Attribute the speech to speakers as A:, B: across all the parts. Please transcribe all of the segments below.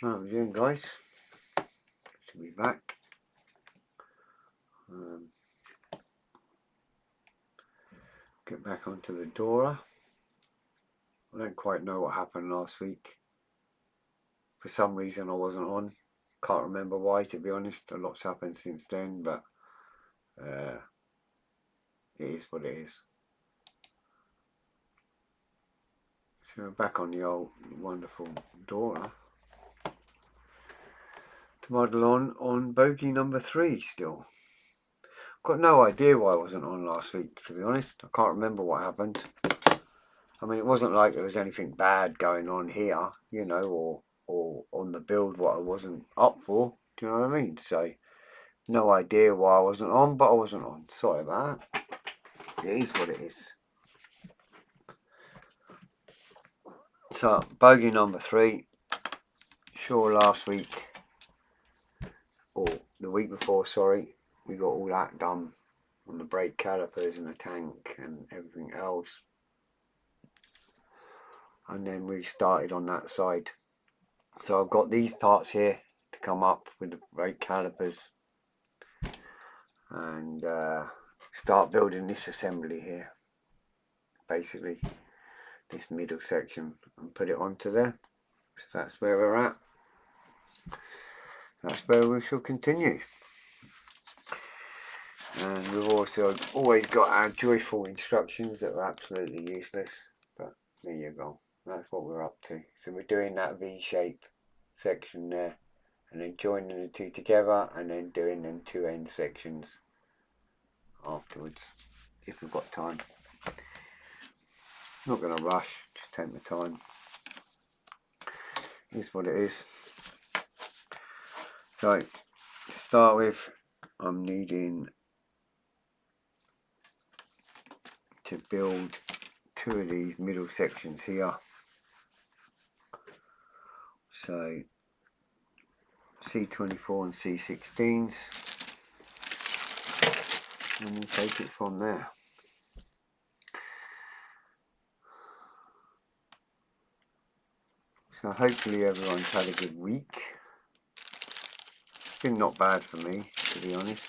A: How are we doing, guys? Should be back. Get back onto the Dora. I don't quite know what happened last week. For some reason I wasn't on. Can't remember why, to be honest. A lot's happened since then, but it is what it is. So we're back on the old wonderful Dora to muddle on bogey number 3 still. Got no idea why I wasn't on last week, to be honest. I can't remember what happened. I mean, it wasn't like there was anything bad going on here, you know, or on the build what I wasn't up for. Do you know what I mean? So, no idea why I wasn't on, but I wasn't on. Sorry about that. It is what it is. So, bogey number 3. Sure, last week, or the week before, sorry, we got all that done on the brake calipers and the tank and everything else. And then we started on that side. So I've got these parts here to come up with the brake calipers and start building this assembly here. Basically, this middle section, and put it onto there. So that's where we're at. That's where we shall continue. And we've also always got our joyful instructions that are absolutely useless, but there you go. That's what we're up to. So we're doing that V-shape section there, and then joining the two together, and then doing them two end sections afterwards, if we've got time. Not going to rush, just take my time. Is what it is. So, to start with, I'm needing to build 2 of these middle sections here. So, C24 and C16s, and we'll take it from there. So hopefully everyone's had a good week. It's been not bad for me, to be honest.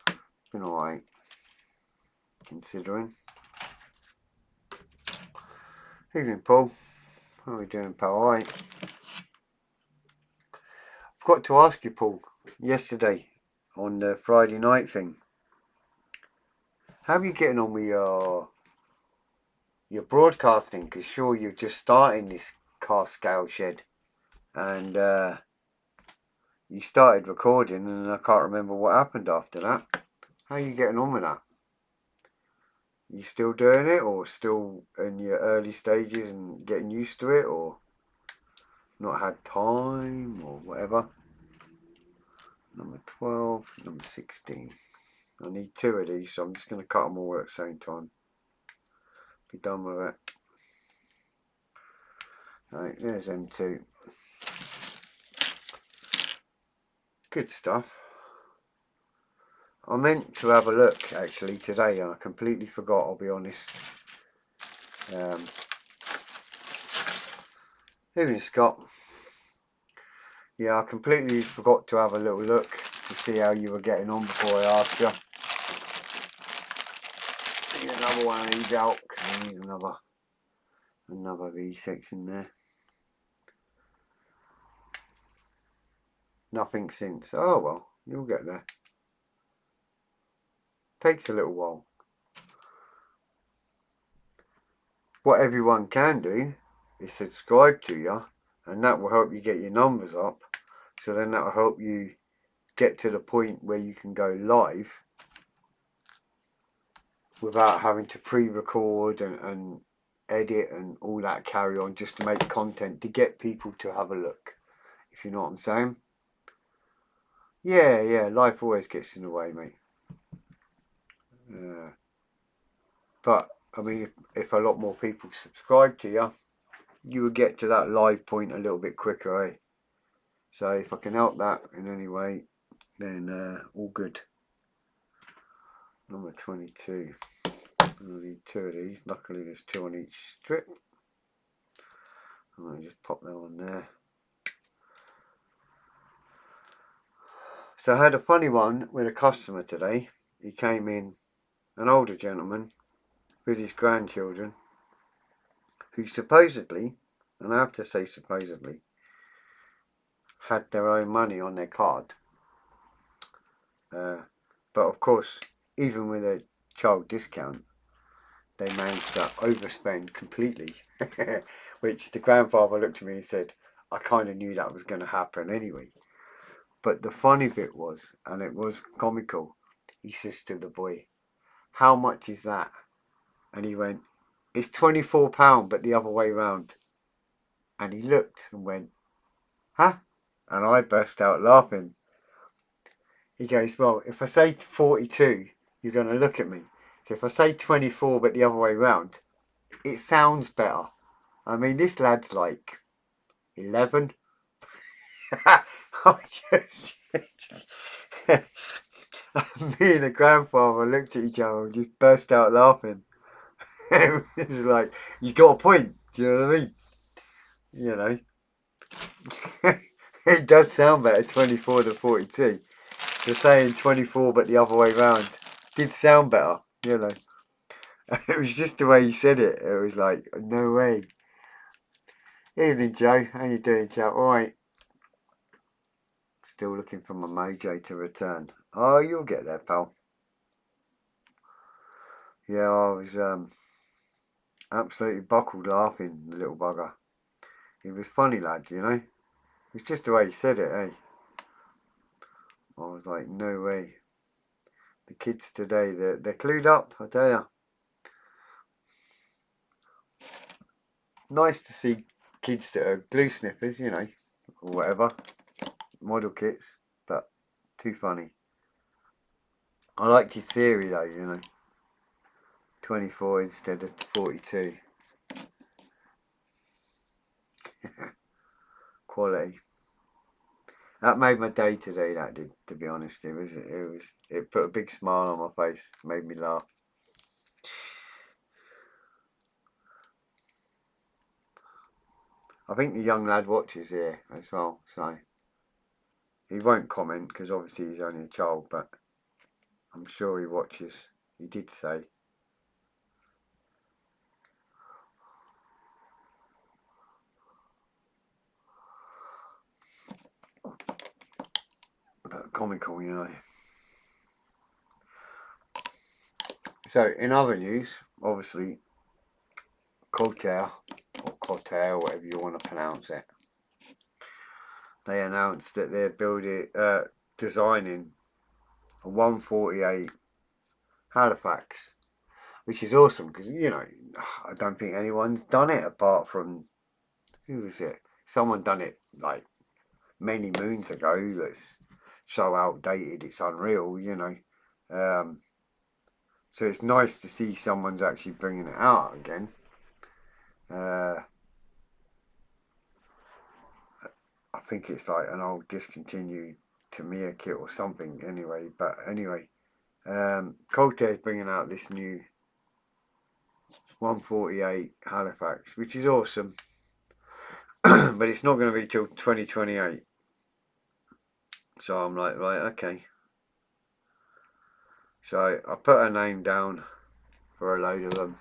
A: It's been alright, considering. Evening, Paul. How are we doing, pal? Alright. I forgot to ask you, Paul, yesterday on the Friday night thing. How are you getting on with your broadcasting? Because sure, you're just starting this car scale shed, and you started recording, and I can't remember what happened after that. How are you getting on with that? You still doing it, or still in your early stages and getting used to it, or not had time, or whatever? Number 12, number 16. I need 2 of these, so I'm just going to cut them all at the same time. Be done with it. Right, there's them 2. Good stuff. I meant to have a look actually today, and I completely forgot, I'll be honest. Evening, Scott. Yeah, I completely forgot to have a little look to see how you were getting on before I asked you. Get another one of these out, because I need another V section there. Nothing since. Oh well, you'll get there. Takes a little while. What everyone can do is subscribe to you, and that will help you get your numbers up. So then that will help you get to the point where you can go live without having to pre-record and edit and all that carry on, just to make content to get people to have a look, if you know what I'm saying. Yeah, life always gets in the way, mate. But I mean, if a lot more people subscribe to you, you would get to that live point a little bit quicker, eh? So if I can help that in any way, then all good. Number 22. I need 2 of these. Luckily there's 2 on each strip. I'm going to just pop them on there. So I had a funny one with a customer today. He came in, an older gentleman with his grandchildren, who supposedly, and I have to say supposedly, had their own money on their card. But of course, even with a child discount, they managed to overspend completely. Which the grandfather looked at me and said, I kind of knew that was going to happen anyway. But the funny bit was, and it was comical, he says to the boy, how much is that? And he went, it's £24, but the other way round. And he looked and went, huh? And I burst out laughing. He goes, well, if I say 42, you're going to look at me. So if I say 24, but the other way round, it sounds better. I mean, this lad's like 11. Me and the grandfather looked at each other and just burst out laughing. It was like, you got a point. Do you know what I mean? You know, it does sound better 24 to 42. So saying 24 but the other way round did sound better, you know. It was just the way he said it. It was like, no way. Evening, Joe. How you doing, chap? All right. Still looking for my mojo to return. Oh, you'll get there, pal. Yeah, I was absolutely buckled laughing, the little bugger. He was funny, lad, you know. It was just the way he said it, eh? I was like, no way. The kids today, they're clued up, I tell you. Nice to see kids that are glue sniffers, you know, or whatever, model kits, but too funny. I liked his theory though, you know, 24 instead of 42. Quality. That made my day today, that did, to be honest. It put a big smile on my face, made me laugh. I think the young lad watches here as well, so he won't comment because obviously he's only a child, but I'm sure he watches. He did say. But comical, you know. So, in other news, obviously, Cortair, or Cortair, whatever you want to pronounce it, they announced that they're designing a 148 Halifax, which is awesome because, you know, I don't think anyone's done it apart from, who was it? Someone done it like many moons ago that's so outdated it's unreal, you know. So it's nice to see someone's actually bringing it out again. I think it's like an old discontinued Tamiya kit or something anyway. But anyway, Coltair's bringing out this new 148 Halifax, which is awesome. But it's not going to be till 2028. So I'm like, right, okay. So I put a name down for a load of them.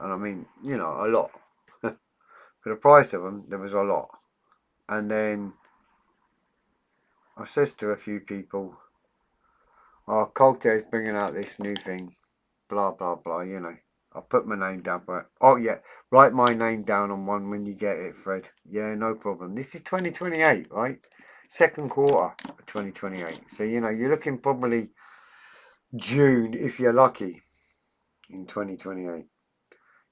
A: And I mean, you know, a lot. For the price of them, there was a lot. And then I says to a few people, oh, Coltair's bringing out this new thing, blah, blah, blah, you know. I put my name down for it. Oh, yeah, write my name down on one when you get it, Fred. Yeah, no problem. This is 2028, right? Second quarter of 2028. So, you know, you're looking probably June, if you're lucky, in 2028.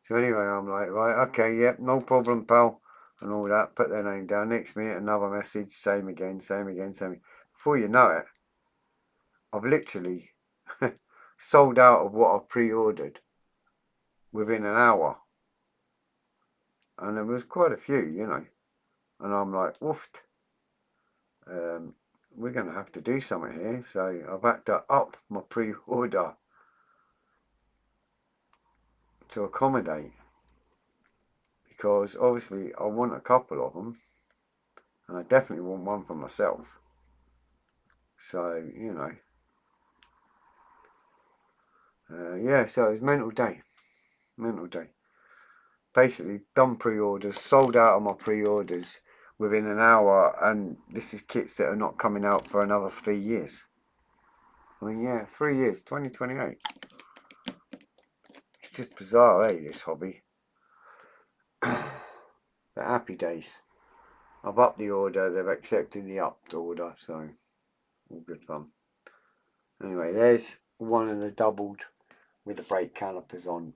A: So anyway, I'm like, right, okay, yep, no problem, pal, and all that. Put their name down. Next minute, another message, same again, same again, same. Before you know it, I've literally sold out of what I pre-ordered within an hour. And there was quite a few, you know. And I'm like, woofed. We're going to have to do something here. So I've had to up my pre-order to accommodate. Because obviously I want a couple of them. And I definitely want one for myself. So, you know. Yeah, so it was mental day. Mental day. Basically, done pre-orders, sold out of my pre-orders within an hour, and this is kits that are not coming out for another 3 years. I mean, yeah, 3 years, 2028. It's just bizarre, eh, this hobby. The happy days. I've upped the order, they've accepted the upped order, so all good fun. Anyway, there's one of the doubled with the brake calipers on.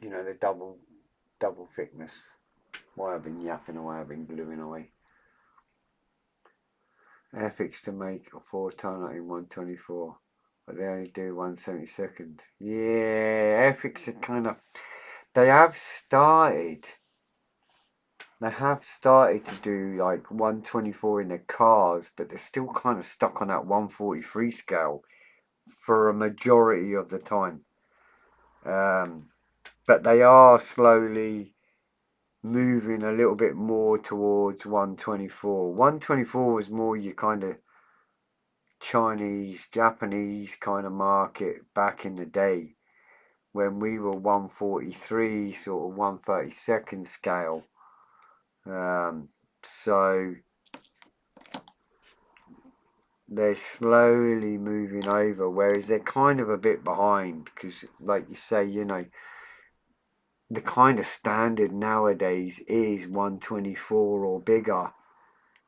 A: You know, the double thickness. Why I've been yapping away, I've been gluing away. Airfix to make a 4-tonner in 124, but they only do 1/72. Yeah, Airfix are kind of, they have started to do like 124 in their cars, but they're still kind of stuck on that 143 scale for a majority of the time. But they are slowly moving a little bit more towards 124. 124 was more your kind of Chinese, Japanese kind of market back in the day when we were 143, sort of 132nd scale. So they're slowly moving over, whereas they're kind of a bit behind because, like you say, you know, the kind of standard nowadays is 124 or bigger.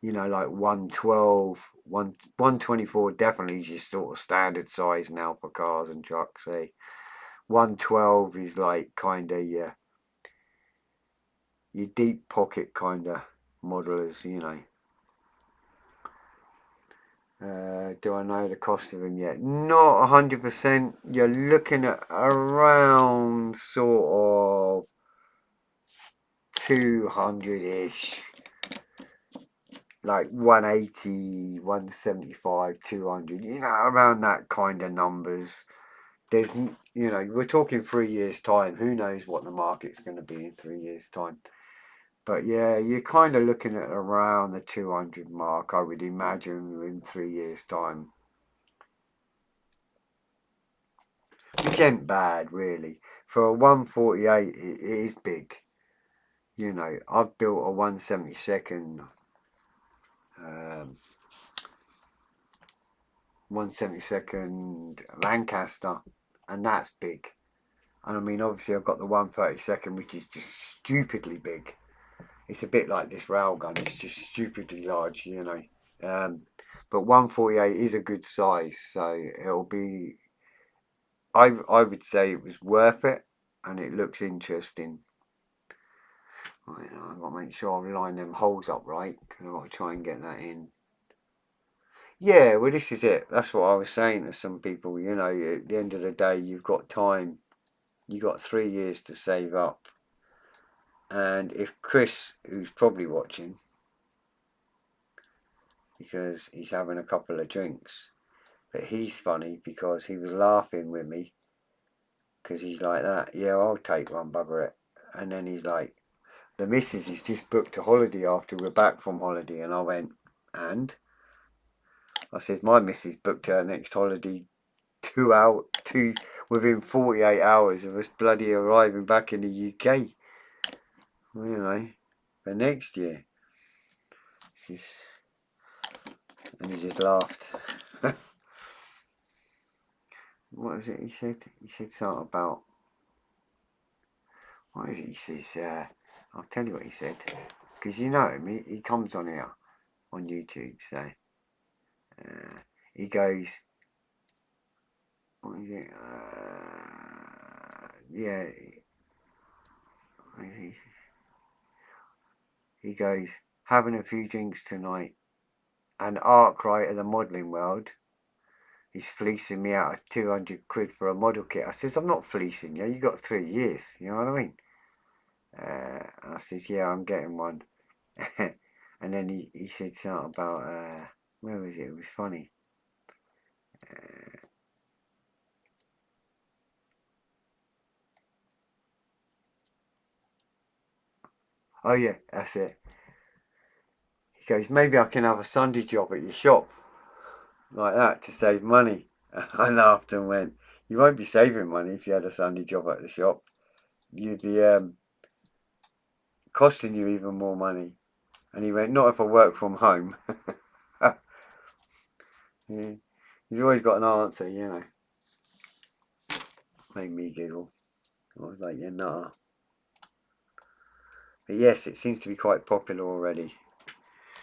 A: You know, like 112, 124 definitely is your sort of standard size now for cars and trucks. 112 is like kind of your deep pocket kind of modelers, you know. Do I know the cost of them yet? Not 100%. You're looking at around sort of 200-ish. Like 180, 175, 200. You know, around that kind of numbers. There's, you know, we're talking 3 years' time. Who knows what the market's going to be in 3 years' time. But yeah, you're kind of looking at around the 200 mark, I would imagine, in 3 years' time. Which ain't bad, really. For a 148, it is big. You know, I've built a 172nd, 172nd Lancaster, and that's big. And I mean, obviously, I've got the 132nd, which is just stupidly big. It's a bit like this railgun, it's just stupidly large, you know. But 148 is a good size, so it'll be, I would say it was worth it, and it looks interesting. I've got to make sure I line them holes up right, because I've got to try and get that in. Yeah, well, this is it. That's what I was saying to some people, you know, at the end of the day, you've got time. You've got 3 years to save up. And if Chris, who's probably watching, because he's having a couple of drinks, but he's funny because he was laughing with me, because he's like that, yeah, I'll take one, bugger it. And then he's like, the missus has just booked a holiday after we're back from holiday. And I went, and? I said, my missus booked her next holiday within 48 hours of us bloody arriving back in the UK. You know, for next year. And he just laughed. What was it he said? He said something about, what is it he says? I'll tell you what he said. Because you know him, he comes on here, on YouTube, so. He goes, what is it? Yeah. What is he goes, having a few drinks tonight. And Arkwright of the modelling world, he's fleecing me out of 200 quid for a model kit. I says, I'm not fleecing you, you got 3 years, you know what I mean? I says, yeah, I'm getting one. And then he said something about, where was it? It was funny. Oh yeah, that's it. He goes, maybe I can have a Sunday job at your shop. like that to save money. And I laughed and went, you won't be saving money if you had a Sunday job at the shop. You'd be costing you even more money. And he went, not if I work from home. Yeah. He's always got an answer, you know. Made me giggle. I was like, yeah, nah. But yes, it seems to be quite popular already.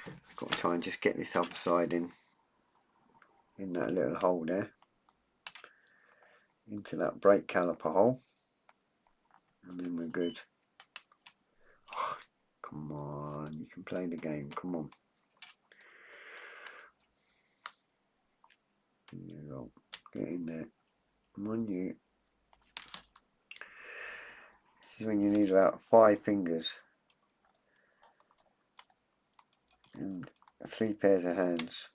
A: I've got to try and just get this other side in that little hole there. Into that brake caliper hole. And then we're good. Oh, come on, you can play the game, come on. There you go. Get in there. Come on, you. This is when you need about 5 fingers. And 3 pairs of hands.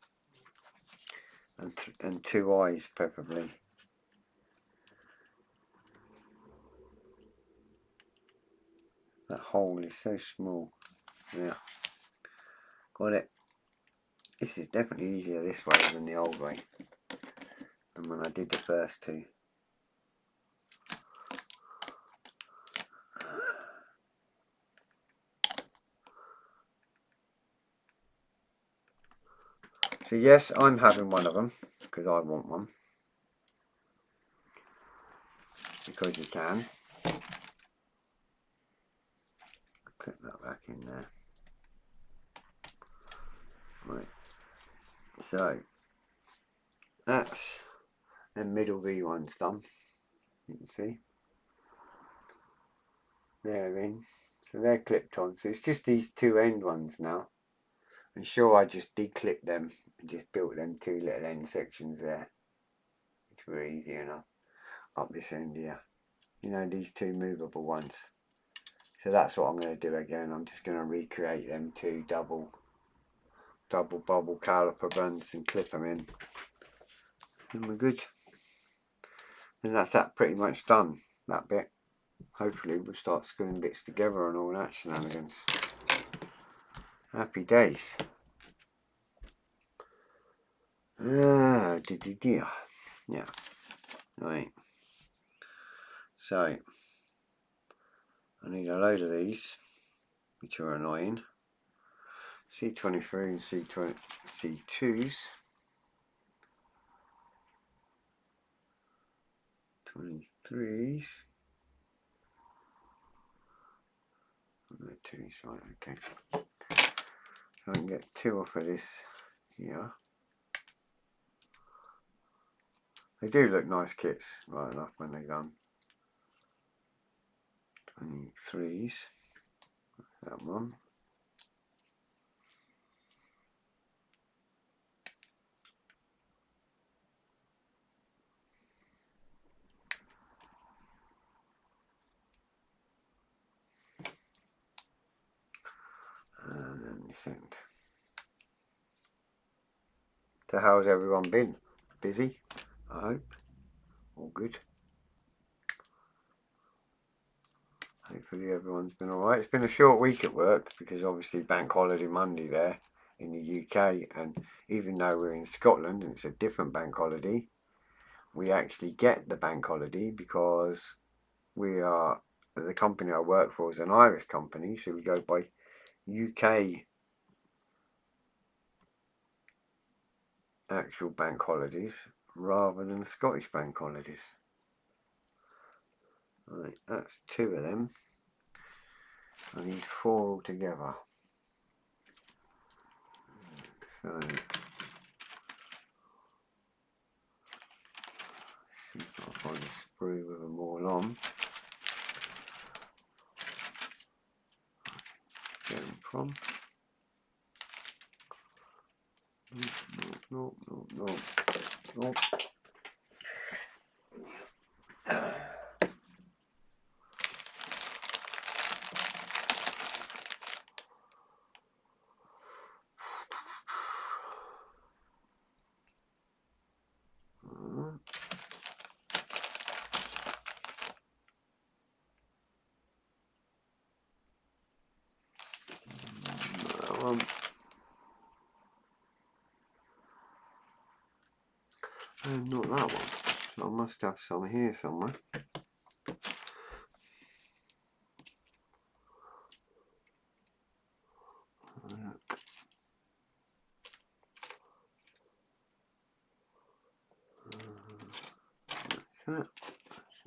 A: And 2 eyes, preferably. That hole is so small. Yeah. Got it. This is definitely easier this way than the old way. And when I did the first 2. So yes, I'm having one of them because I want one. Because you can. Clip that back in there. Right. So that's the middle V one's done. You can see. They're in. So they're clipped on. So it's just these 2 end ones now. I'm sure I just declipped them and just built them 2 little end sections there. Which were easy enough. Up this end here. You know, these 2 movable ones. So that's what I'm going to do again. I'm just going to recreate them 2 double bubble caliper bands and clip them in. And we're good. And that's that pretty much done, that bit. Hopefully we'll start screwing bits together and all that shenanigans. Happy days. Yeah. Right. So I need a load of these, which are annoying. C23 and C2s. 23s. 2s, right, okay. So I can get 2 off of this here. They do look nice kits, right enough when they're done. 23s. That one. And then this end. So how's everyone been? Busy? I hope. All good. Hopefully everyone's been alright. It's been a short week at work because obviously bank holiday Monday there in the UK, and even though we're in Scotland and it's a different bank holiday, we actually get the bank holiday because the company I work for is an Irish company, so we go by UK actual bank holidays rather than Scottish bank holidays. Right, that's 2 of them. I need 4 altogether. So see if I find a sprue with them all on. Get them from. No. And not that one. So I must have some here somewhere. That's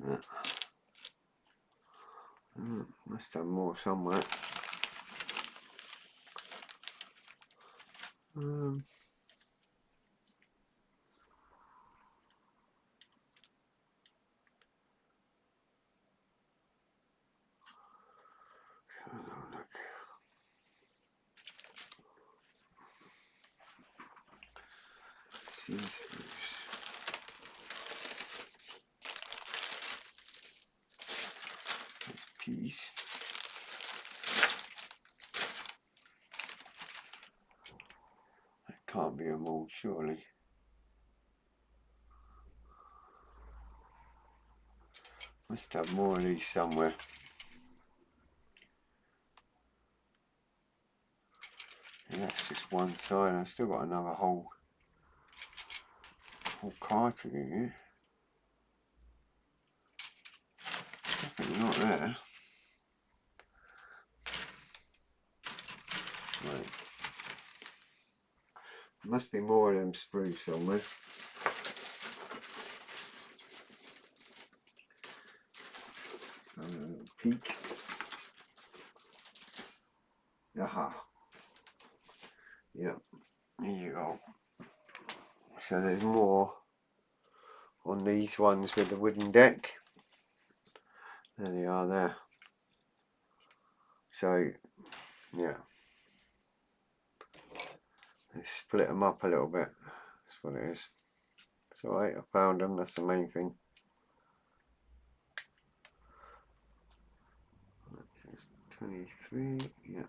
A: that. Must have more somewhere. Piece. That can't be a mold, surely. Must have more of these somewhere. And that's just one side. I've still got another whole cartridge in here. Definitely not there. Right. Must be more of them sprues somewhere. Peak. Aha. Yep. There you go. So there's more on these ones with the wooden deck. There they are there. So, yeah. Let's split them up a little bit. That's what it is. It's alright, I found them, that's the main thing. 23, yeah.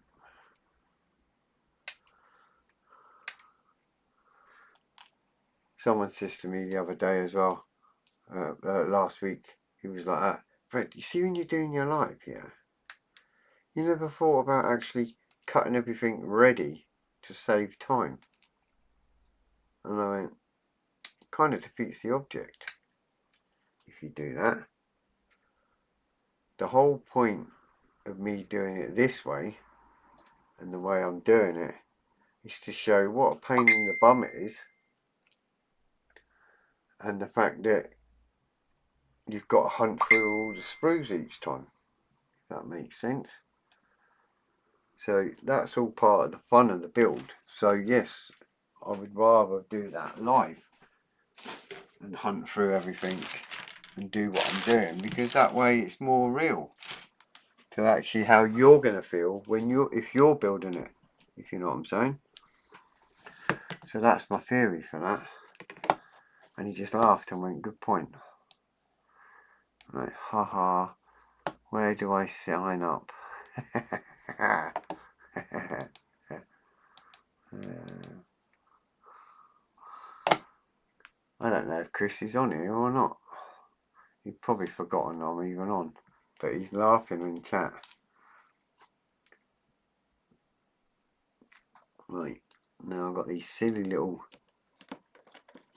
A: Someone said to me the other day as well, last week, he was like that, Fred, you see when you're doing your life, yeah, you never thought about actually cutting everything ready to save time. And I went, kind of defeats the object if you do that. The whole point of me doing it this way and the way I'm doing it is to show what a pain in the bum it is, and the fact that you've got to hunt through all the sprues each time, if that makes sense. So that's all part of the fun of the build. So yes, I would rather do that live and hunt through everything and do what I'm doing, because that way it's more real to actually how you're going to feel when if you're building it, if you know what I'm saying. So that's my theory for that. And he just laughed and went, good point. Like, haha, where do I sign up? I don't know if Chris is on here or not. He's probably forgotten I'm even on, but he's laughing in chat. Right, now I've got these silly little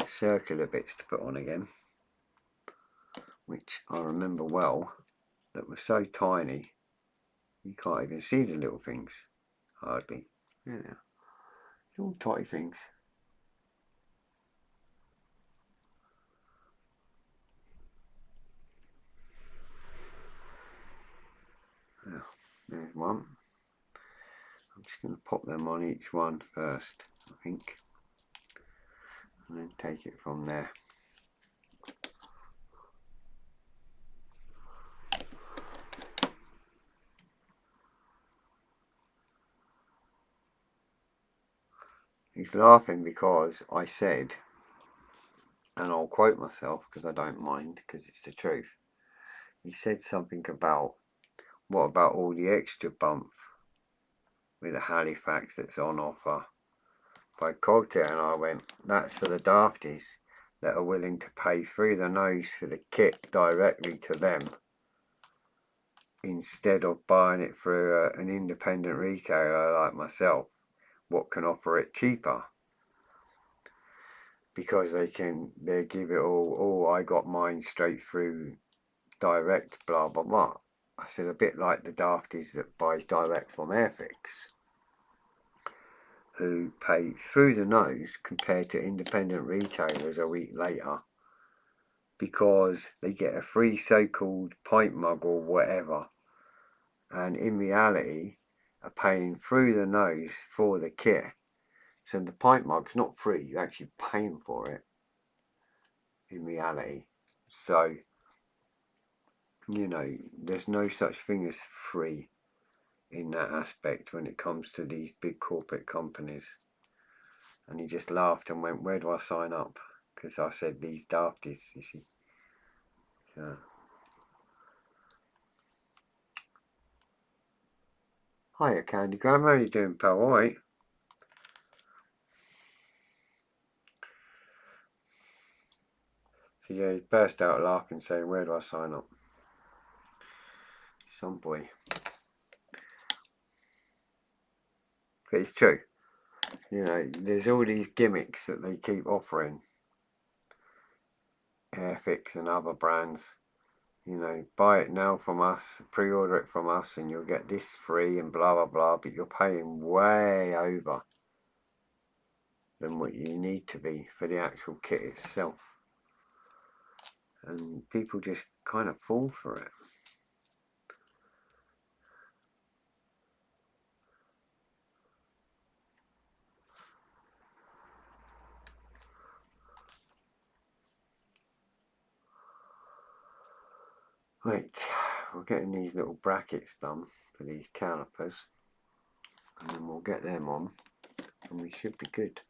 A: circular bits to put on again, which I remember well, that were so tiny you can't even see the little things, hardly. Yeah, little tiny things. Yeah, there's one. I'm just going to pop them on each one first, I think, and then take it from there. He's laughing because I said, and I'll quote myself because I don't mind, because it's the truth. He said something about, what about all the extra bump with a Halifax that's on offer by Coulter? And I went, that's for the dafties that are willing to pay through the nose for the kit directly to them, instead of buying it through an independent retailer like myself, what can offer it cheaper. because they give it all, oh, I got mine straight through direct, blah blah blah. I said, a bit like the dafties that buys direct from Airfix, who pay through the nose compared to independent retailers a week later, because they get a free so-called pint mug or whatever, and in reality are paying through the nose for the kit. So the pint mug's not free, you're actually paying for it in reality. So, you know, there's no such thing as free in that aspect when it comes to these big corporate companies. And he just laughed and went, where do I sign up? Because I said these dafties, you see. Yeah. Hiya, Candy Grandma, how you doing, pal? All right. So yeah, he burst out laughing, saying, where do I sign up? Some boy. But it's true. You know, there's all these gimmicks that they keep offering. Airfix and other brands. You know, buy it now from us, pre-order it from us, and you'll get this free and blah blah blah, but you're paying way over than what you need to be for the actual kit itself. And people just kind of fall for it. Right, we're getting these little brackets done for these calipers, and then we'll get them on, and we should be good.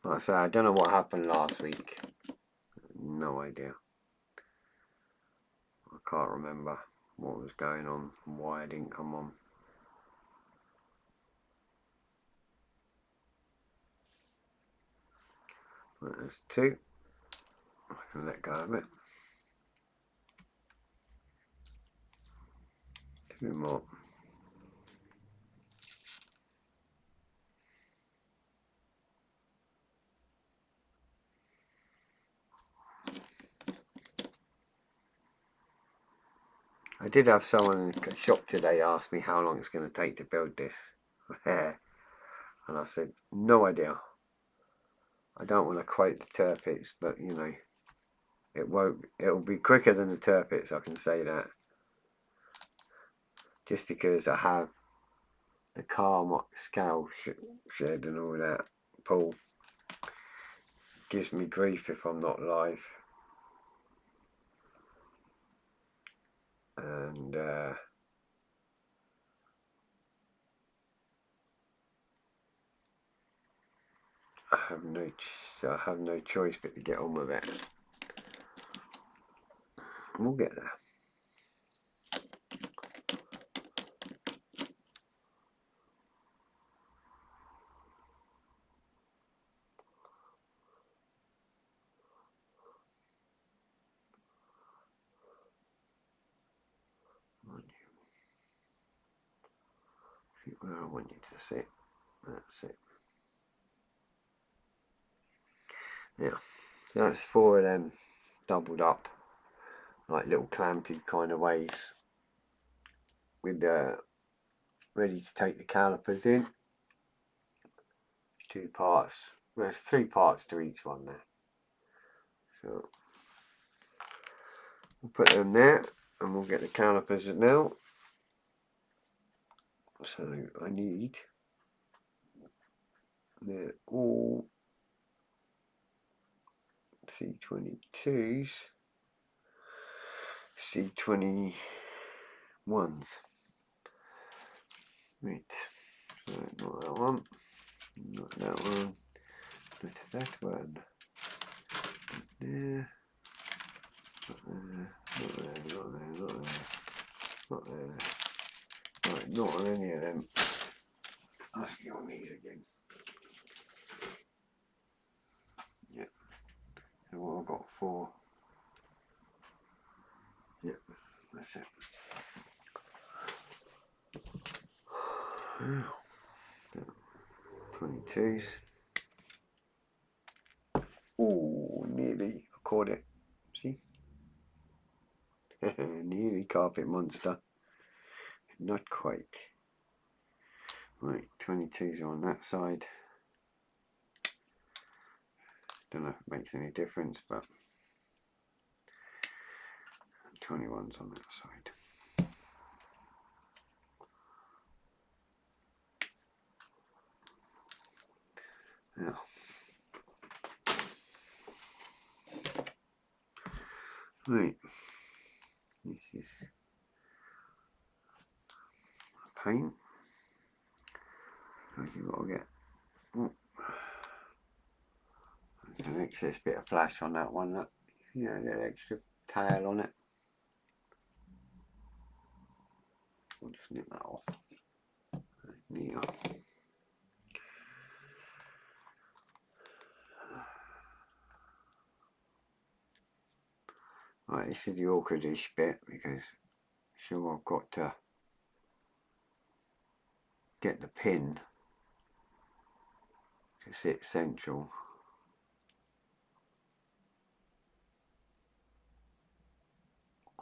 A: Like I say, I don't know what happened last week. No idea. I can't remember what was going on and why I didn't come on. Right, there's two. I can let go of it. Two more. I did have someone in the shop today ask me how long it's going to take to build this. And I said, no idea. I don't want to quote the Turpits, but you know, it'll be quicker than the Turpits, I can say that. Just because I have the car scale shed and all that. Paul gives me grief if I'm not live. And I have no choice but to get on with it. And we'll get there. Where I want you to sit. That's it. Yeah, so that's four of them doubled up like little clampy kind of ways with the ready to take the calipers in. Two parts. There's three parts to each one there. So we'll put them there and we'll get the calipers now. So I need, they're all C22s, C21s. Right, so not that one, not that one, not that one. There, not there, not there, not there, not there, not there. Right, not on any of them. Ask you on these again. Yeah. So what I've got four. Yeah, that's it. 22s. Oh, nearly. I caught it. See? Nearly carpet monster. Not quite. Right, 22's on that side. Don't know if it makes any difference, but 21's on that side. Now, right, this is paint. You've got to get an excess bit of flash on that one. That, you know, that extra tail on it. I'll just nip that off. Neater. Right, this is the awkwardish bit because sure I've got to get the pin to sit central.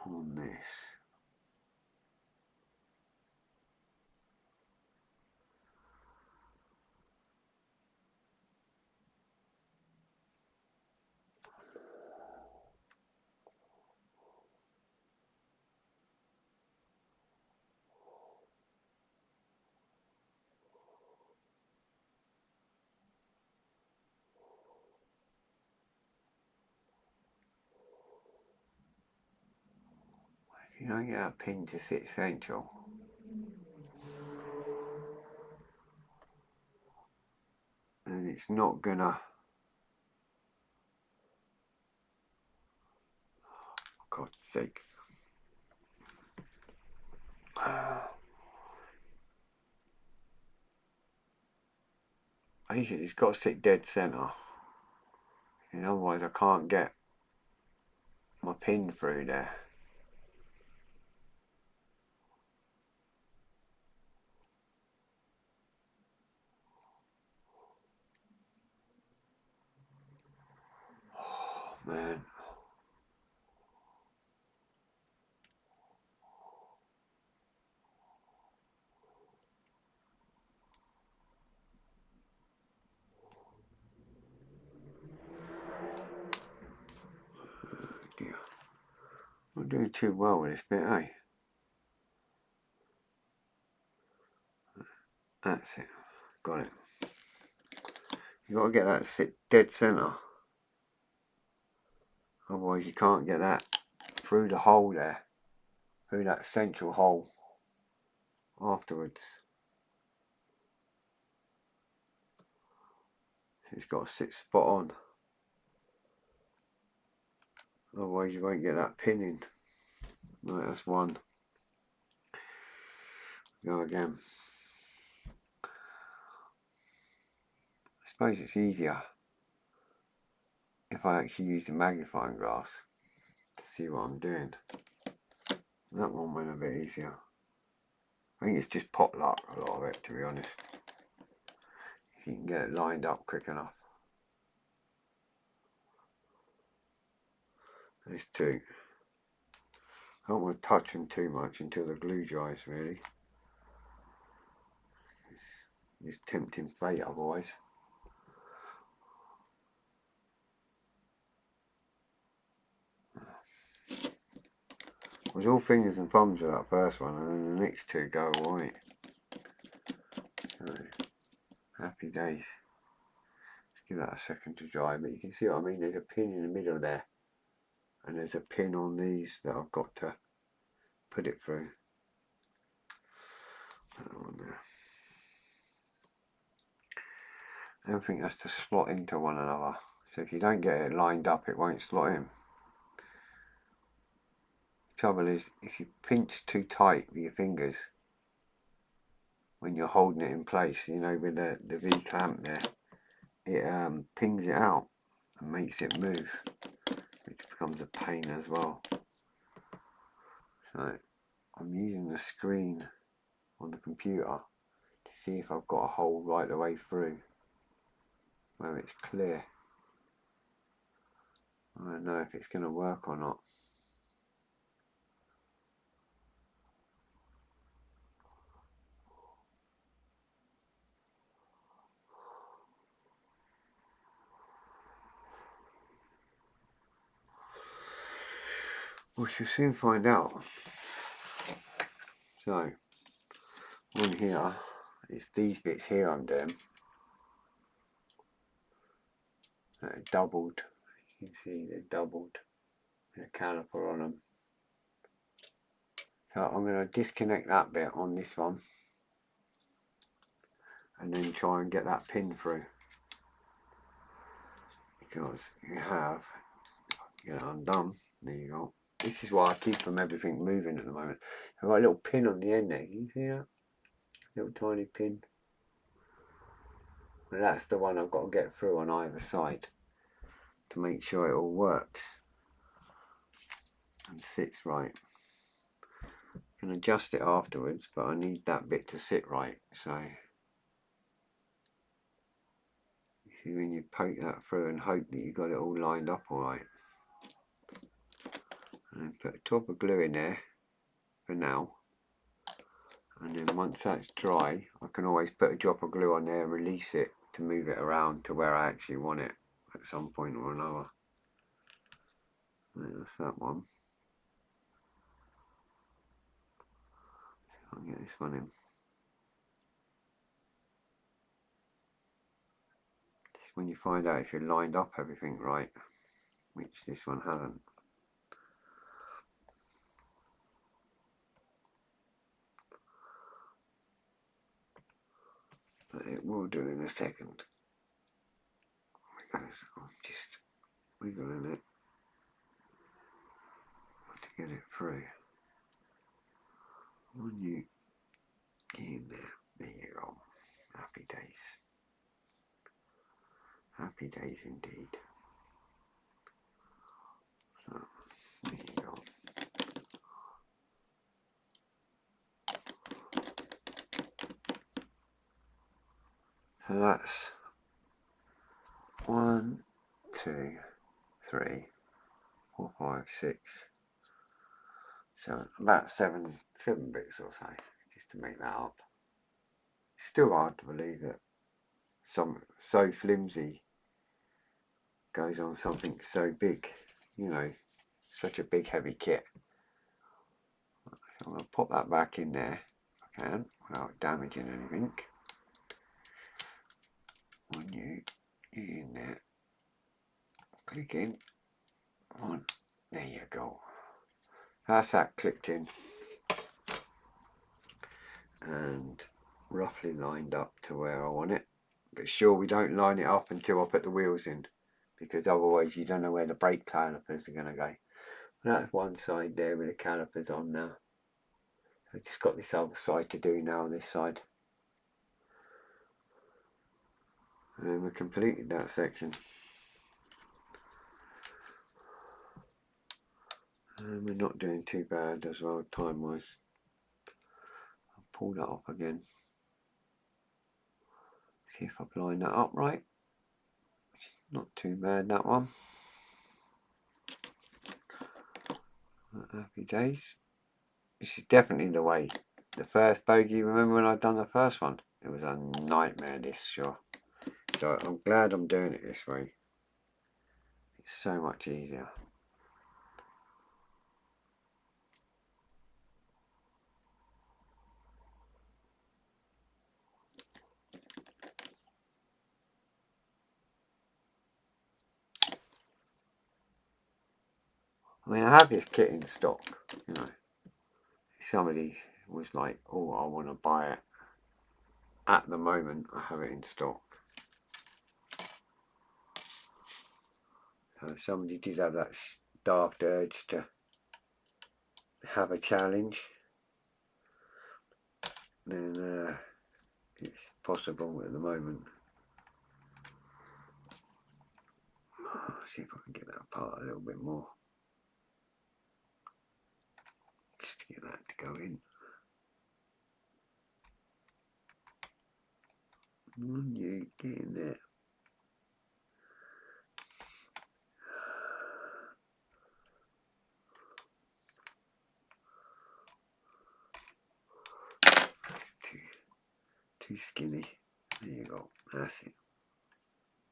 A: On this. If you don't get a pin to sit central, then it's not gonna, for God's sake. Basically, it's got to sit dead centre, and otherwise I can't get my pin through there. Oh man. Dear. I'm not doing too well with this bit, eh? That's it. Got it. You got to get that to sit dead centre. Otherwise you can't get that through the hole there. Through that central hole afterwards. It's got to sit spot on. Otherwise you won't get that pin in. Right, that's one. Go again. I suppose it's easier if I actually use the magnifying glass to see what I'm doing. That one went a bit easier. I think it's just pot luck, a lot of it, to be honest. If you can get it lined up quick enough. There's two. I don't want to touch them too much until the glue dries, really. It's tempting fate otherwise. I was all fingers and thumbs with that first one, and then the next two go alright. So, happy days. Just give that a second to dry, but you can see what I mean. There's a pin in the middle there, and there's a pin on these that I've got to put it through. That one there. Everything has to slot into one another. So if you don't get it lined up, it won't slot in. The trouble is, if you pinch too tight with your fingers when you're holding it in place, you know, with the V clamp there, it pings it out and makes it move, which becomes a pain as well. So I'm using the screen on the computer to see if I've got a hole right the way through where it's clear. I don't know if it's going to work or not. We shall soon find out. So, on here, it's these bits here I'm doing. They're doubled. You can see they're doubled. There's a caliper on them. So I'm going to disconnect that bit on this one. And then try and get that pin through. Because you have, get it undone. There you go. This is why I keep from everything moving at the moment. I've got a little pin on the end there. Can you see that? Little tiny pin. And that's the one I've got to get through on either side to make sure it all works and sits right. I can adjust it afterwards, but I need that bit to sit right. So you see, when you poke that through and hope that you got it all lined up all right. And then put a top of glue in there for now. And then once that's dry, I can always put a drop of glue on there and release it to move it around to where I actually want it at some point or another. That's that one. I'll get this one in. This is when you find out if you lined up everything right, which this one hasn't. But it will do in a second. Because I'm just wiggling it to get it through. When you get in there you go. Happy days. Happy days indeed. So, there you go. So that's 1, 2, 3, 4, 5, 6. So about seven bits or so, just to make that up. It's still hard to believe that something so flimsy goes on something so big, you know, such a big heavy kit. So I'm going to pop that back in there if I can, without damaging anything. When you get in there, click in, there you go. That's that clicked in and roughly lined up to where I want it. But sure, we don't line it up until I put the wheels in, because otherwise you don't know where the brake calipers are going to go. And that's one side there with the calipers on now. I've just got this other side to do now on this side. And then we completed that section. And we're not doing too bad as well, time wise. I'll pull that off again. See if I've lined that up right. Not too bad, that one. Happy days. This is definitely the way. The first bogey, remember when I'd done the first one? It was a nightmare, this, sure. So I'm glad I'm doing it this way. It's so much easier. I mean, I have this kit in stock, you know. Somebody was like, oh, I want to buy it. At the moment, I have it in stock. So if somebody did have that daft urge to have a challenge, then it's possible at the moment. See if I can get that apart a little bit more. Just to get that to go in. You get in there. too skinny. There you go. That's it.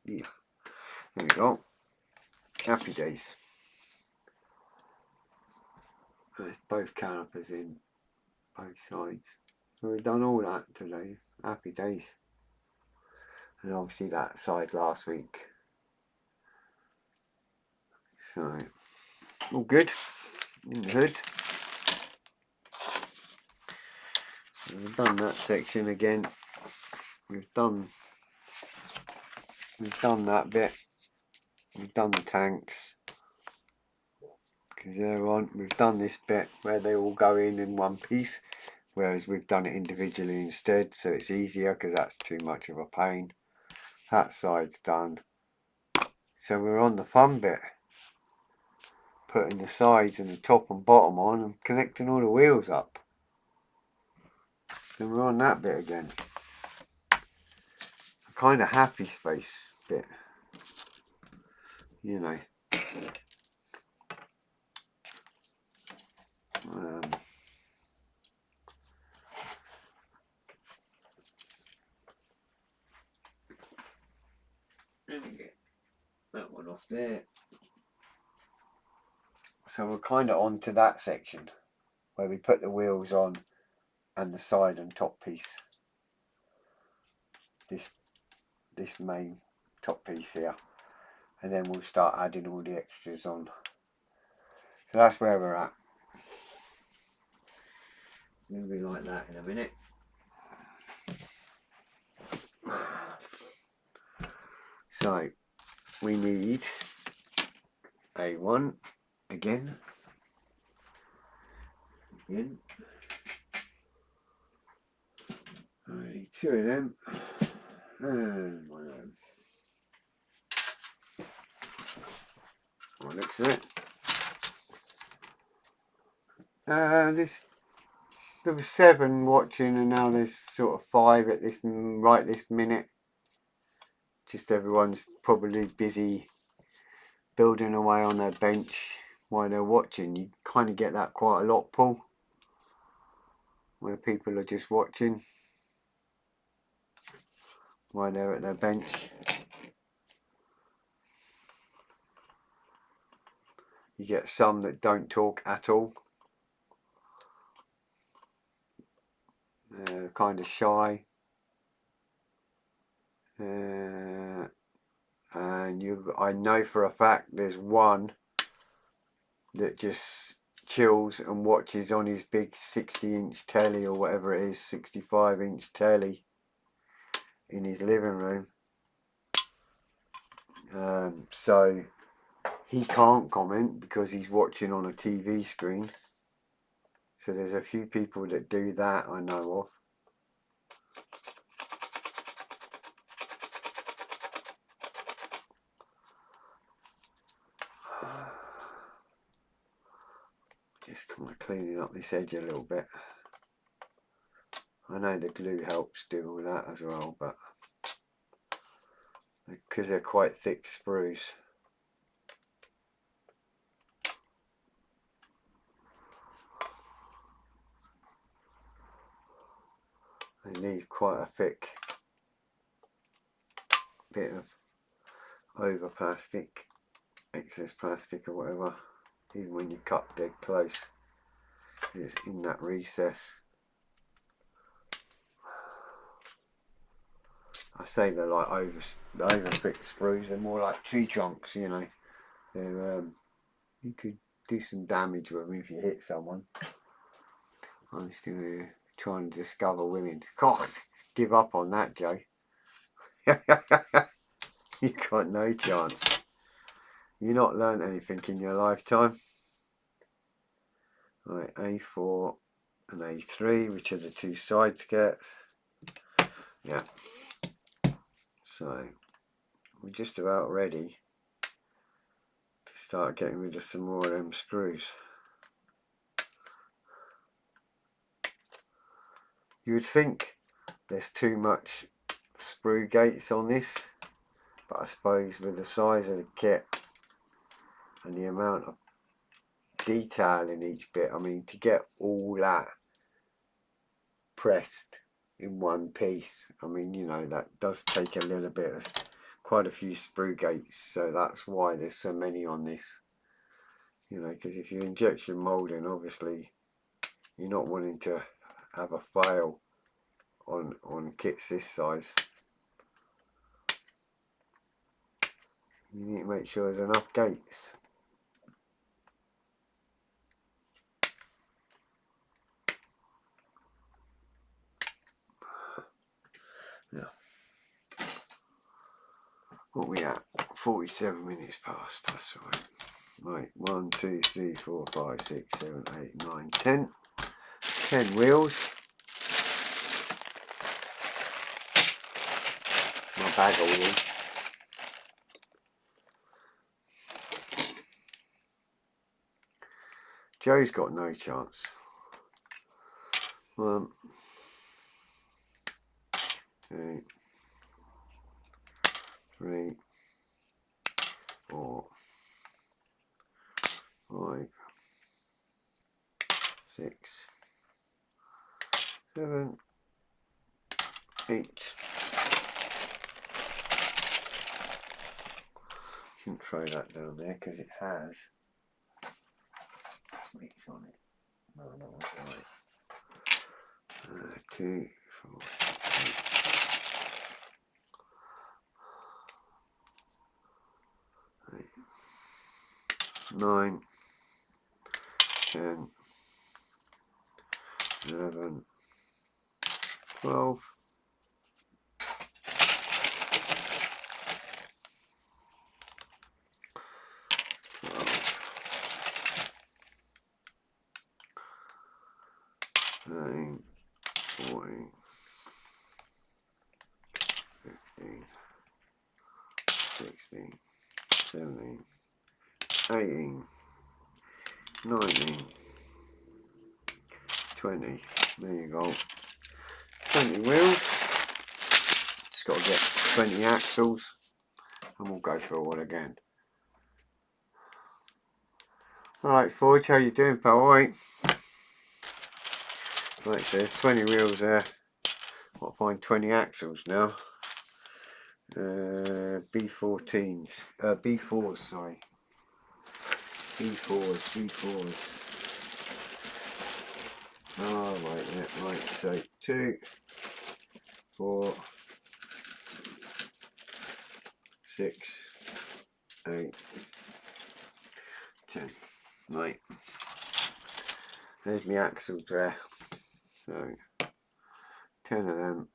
A: Yeah. There you go. Happy days. There's both calipers in both sides. So we've done all that today. Happy days. And obviously that side last week. So all good. In the hood. So we've done that section again. We've done that bit. We've done the tanks. Because they're on. We've done this bit where they all go in one piece. Whereas we've done it individually instead. So it's easier because that's too much of a pain. That side's done. So we're on the fun bit. Putting the sides and the top and bottom on and connecting all the wheels up. So we're on that bit again. A kind of happy space bit. You know. Let me get that one off there. So we're kind of on to that section where we put the wheels on and the side and top piece. This main top piece here, and then we'll start adding all the extras on. So that's where we're at. It's going to be like that in a minute. So we need A1 again. I need 2 of them and 1 of them. What looks at it. There was 7 watching, and now there's sort of 5 at this minute. Just everyone's probably busy building away on their bench while they're watching. You kind of get that quite a lot, Paul, where people are just watching while they're at their bench. You get some that don't talk at all. They're kind of shy. And I know for a fact there's one that just chills and watches on his big 60-inch telly or whatever it is, 65-inch telly in his living room. So he can't comment because he's watching on a TV screen. So there's a few people that do that I know of. Just kind of cleaning up this edge a little bit. I know the glue helps do all that as well, but because they're quite thick sprues. They need quite a thick bit of over plastic, excess plastic or whatever, even when you cut dead close, it's in that recess. I say they're like over thick sprues. They're more like tree trunks, you know. They're you could do some damage with them if you hit someone. I'm still trying to discover women. God, give up on that, Joe. You got no chance. You've not learned anything in your lifetime. Right, A4 and A3, which are the 2 side skirts. Yeah. So we're just about ready to start getting rid of some more of them screws. You would think there's too much sprue gates on this, but I suppose with the size of the kit and the amount of detail in each bit, I mean, to get all that pressed in one piece. I mean, you know, that does take a little bit of quite a few sprue gates, so that's why there's so many on this. You know, because if you injection molding, obviously you're not wanting to have a fail on kits this size. You need to make sure there's enough gates. Yeah. What we at? 47 minutes past. That's right. Right. 1, 2, 3, 4, 5, 6, 7, 8, 9, 10. 10 wheels. My bag of wheels. Joe's got no chance. 1, 2, 3, 4, 5, 6, 7, 8. Shouldn't throw that down there because it has weights on it. No, that one's right. 2, 4, 8, 9, 10, 11, 12, 13, 14, 15, 16, 17, 18, 19, 20. There you go. 20 wheels. Just got to get 20 axles and we'll go for a while again. Alright Forge, how you doing pal? Alright. Right, so there's 20 wheels there. I'll find 20 axles now. B14s. B4s, sorry. B4s. Oh, right, yeah, right. So 2, 4, 6, 8, 10. Right. There's my axles there. So 10 of them.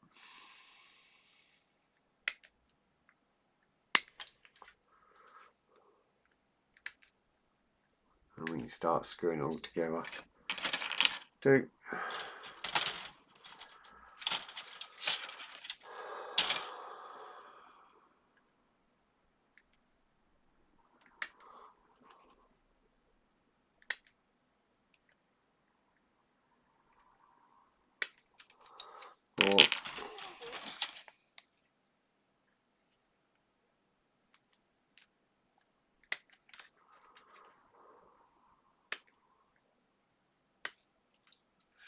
A: And we can start screwing it all together. 2. 4.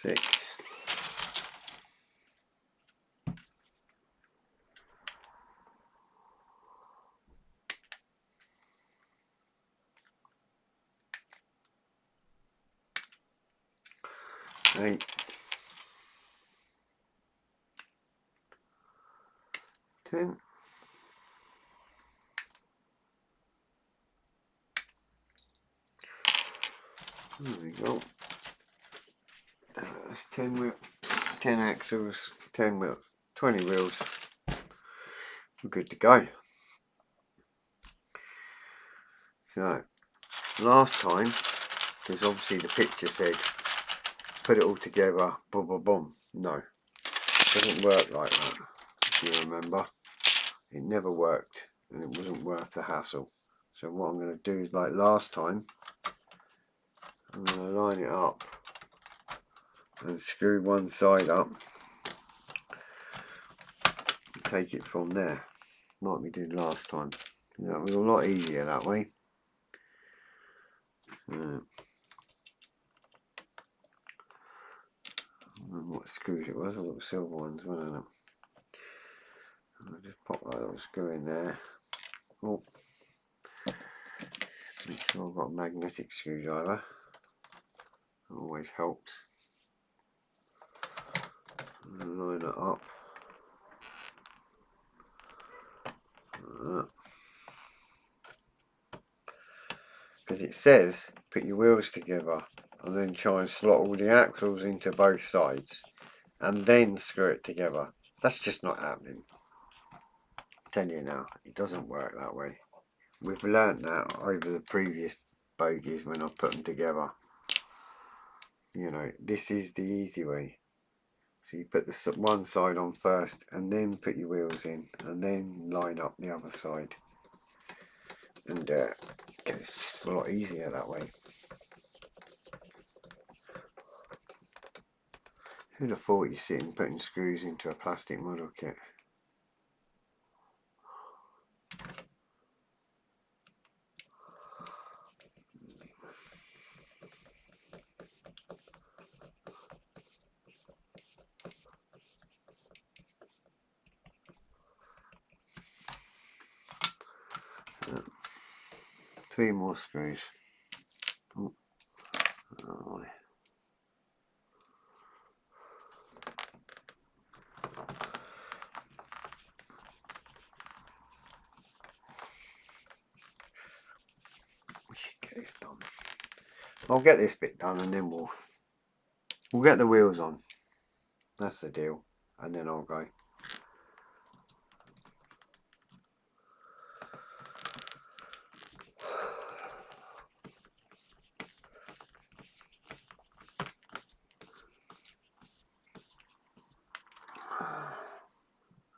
A: 6. 8. 10. There we go. That's 10 wheels, 10 axles, 10 wheels, 20 wheels. We're good to go. So, last time, because obviously the picture said put it all together, boom, boom, boom. No, it doesn't work like that. If you remember, it never worked, and it wasn't worth the hassle. So what I'm going to do is, like last time, I'm going to line it up and screw one side up. Take it from there, like we did last time. That was a lot easier that way. 1, remember what screws it was, the little silver ones, wasn't it? I'll just pop that little screw in there. Oh, make sure I've got a magnetic screwdriver. Always helps. And line it up. Because it says put your wheels together and then try and slot all the axles into both sides and then screw it together. That's just not happening. I tell you now, it doesn't work that way. We've learnt that over the previous bogies when I put them together. You know, this is the easy way. So you put the one side on first and then put your wheels in and then line up the other side. And it's just a lot easier that way. Who'd have thought you're sitting putting screws into a plastic model kit? Three more screws. Oh. Oh. We should get this done. I'll get this bit done and then we'll get the wheels on. That's the deal. And then I'll go.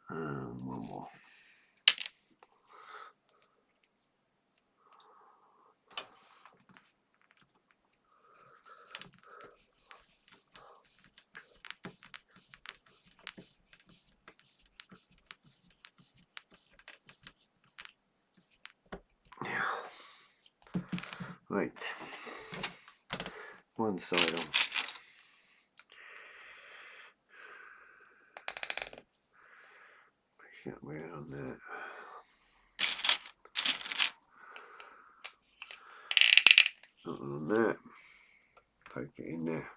A: One more. Right, one side on. Push that wheel on there. Not on there. Poke it in there.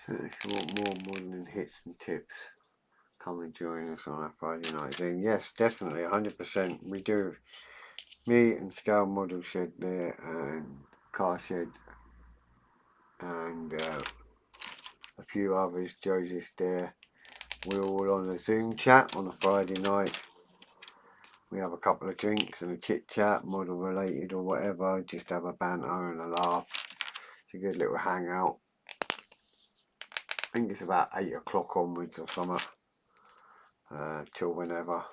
A: So if you want more modelling hits and tips, come and join us on our Friday night Zoom. Yes, definitely, 100%. We do. Me and Scale Model Shed there, and Car Shed, and a few others, Joseph there. We're all on a Zoom chat on a Friday night. We have a couple of drinks and a chit chat, model related or whatever, just have a banter and a laugh. It's a good little hangout. I think it's about 8 o'clock onwards or something, till whenever.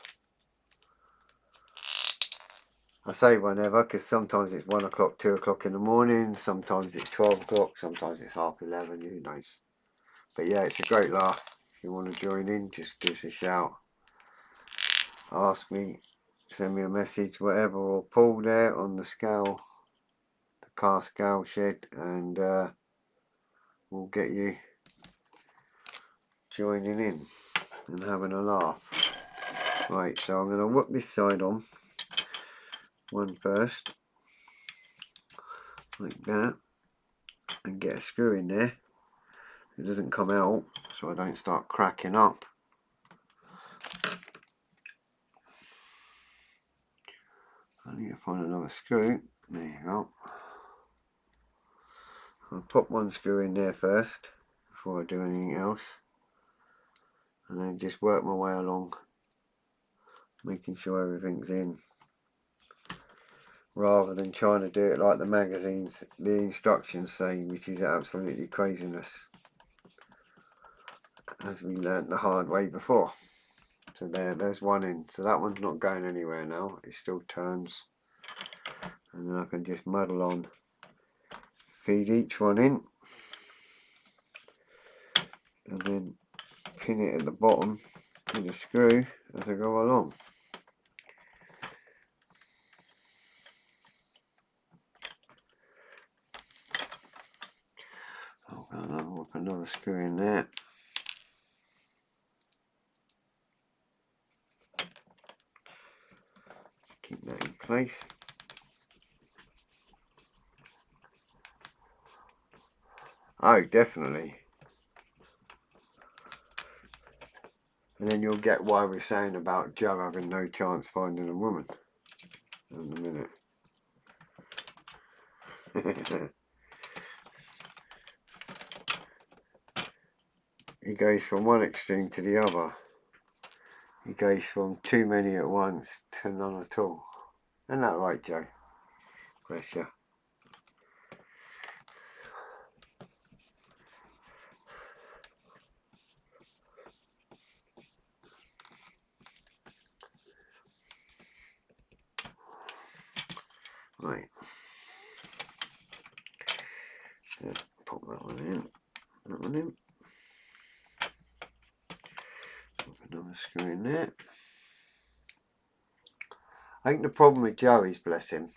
A: I say whenever because sometimes it's 1 o'clock, 2 o'clock in the morning, sometimes it's 12 o'clock, sometimes it's 11:30, who knows. But yeah, it's a great laugh. If you want to join in, just give us a shout. Ask me. send me a message, whatever, or Paul there on the scale, the car scale shed, and we'll get you joining in and having a laugh. Right, so I'm going to whip this side on, one first, like that, and get a screw in there. It doesn't come out, so I don't start cracking up. I need to find another screw. There you go. I'll put one screw in there first before I do anything else, and then just work my way along, making sure everything's in, rather than trying to do it like the magazines, the instructions say, which is absolutely craziness, as we learnt the hard way before. So there's one in. So that one's not going anywhere now, it still turns, and then I can just muddle on, feed each one in, and then pin it at the bottom with a screw as I go along. I'll put another screw in there. Keep that in place. Oh, definitely. And then you'll get why we're saying about Joe having no chance finding a woman in a minute. He goes from one extreme to the other. He goes from too many at once to none at all. Isn't that right, Joe? Bless you. Right. So pop that one in. That one in. Pop another screw in there. I think the problem with Joe is, bless him,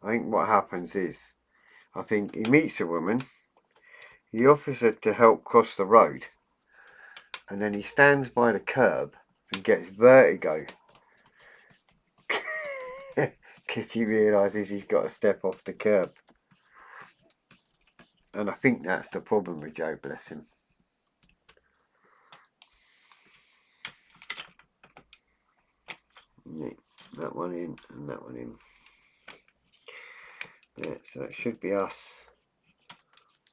A: I think what happens is, I think he meets a woman, he offers her to help cross the road, and then he stands by the curb and gets vertigo because he realises he's got to step off the curb. And I think that's the problem with Joe, bless him. That one in and that one in. Yeah, so it should be us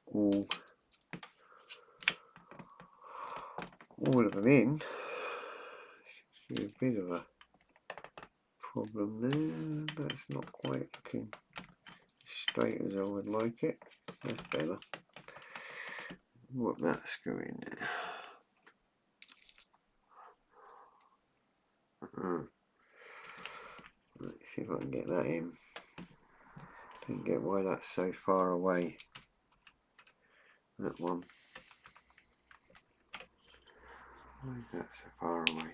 A: all of them in. Should be a bit of a problem there. That's not quite looking straight as I would like it. That's better. Put that screw in there. Let's see if I can get that in. Don't get why that's so far away. That one. Why is that so far away?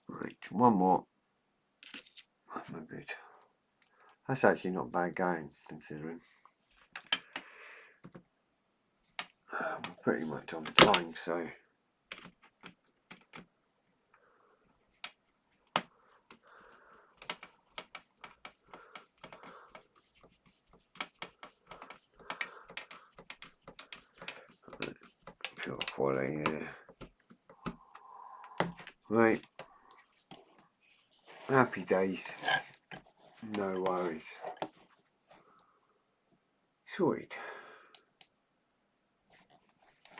A: Right, one more. That's no good. That's actually not bad going, considering. We're pretty much on time, so. Pure quality, yeah. Right. Happy days. No worries. Sweet.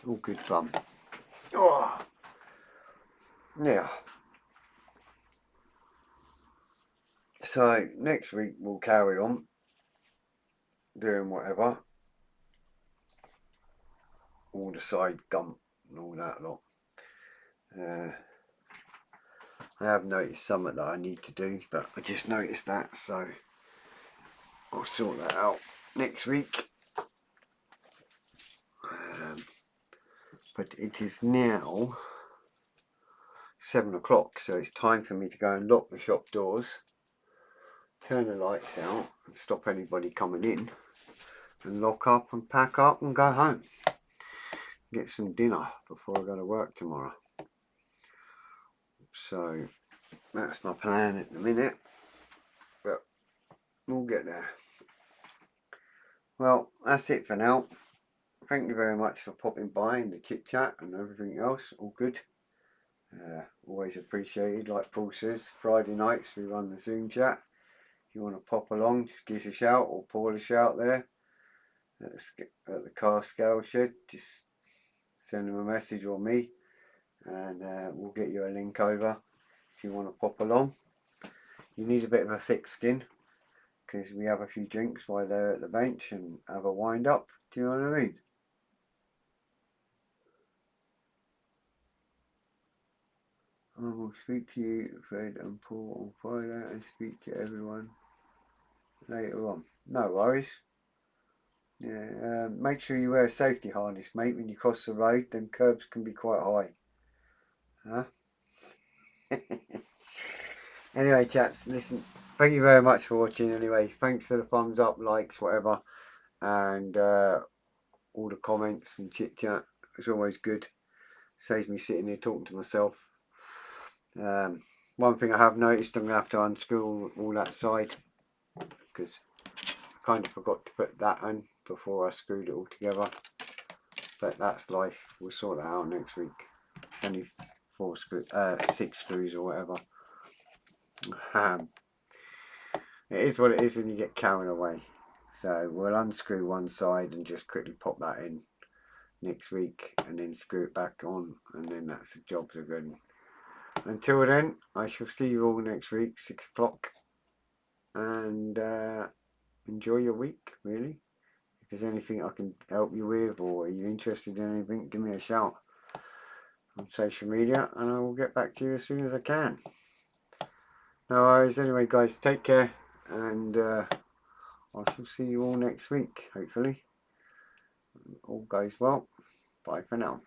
A: All good fun. Oh. Yeah. So next week we'll carry on doing whatever. All the side gump and all that lot. I have noticed something that I need to do, but I just noticed that, so I'll sort that out next week. But it is now 7 o'clock, so it's time for me to go and lock the shop doors, turn the lights out and stop anybody coming in, and lock up and pack up and go home. Get some dinner before I go to work tomorrow. So that's my plan at the minute, but we'll get there. Well, that's it for now. Thank you very much for popping by and the chit chat and everything else. All good. Always appreciated. Like Paul says, Friday nights we run the Zoom chat. If you want to pop along, just give us a shout, or Paul a shout there at the car scale shed. Just send them a message or me, and we'll get you a link over if you want to pop along. You need a bit of a thick skin, because we have a few drinks while they're at the bench and have a wind up. Do you know what I mean? I will speak to you, Fred and Paul, on Friday, and speak to everyone later on. No worries. Yeah, make sure you wear a safety harness, mate, when you cross the road. Them curbs can be quite high. Huh? Anyway, chaps, listen, thank you very much for watching anyway. Thanks for the thumbs up, likes, whatever, and all the comments and chit chat. It's always good. Saves me sitting here talking to myself. One thing I have noticed, I'm going to have to unscrew all that side, because I kind of forgot to put that on before I screwed it all together. But that's life. We'll sort that out next week. Only 6 screws or whatever. It is what it is when you get carried away. So we'll unscrew one side and just quickly pop that in next week, and then screw it back on, and then that's the jobs are good. Until then, I shall see you all next week, 6 o'clock, and enjoy your week, really. If there's anything I can help you with, or are you interested in anything, give me a shout on social media, and I will get back to you as soon as I can. No worries. Anyway, guys, take care, and I shall see you all next week, hopefully. All goes well. Bye for now.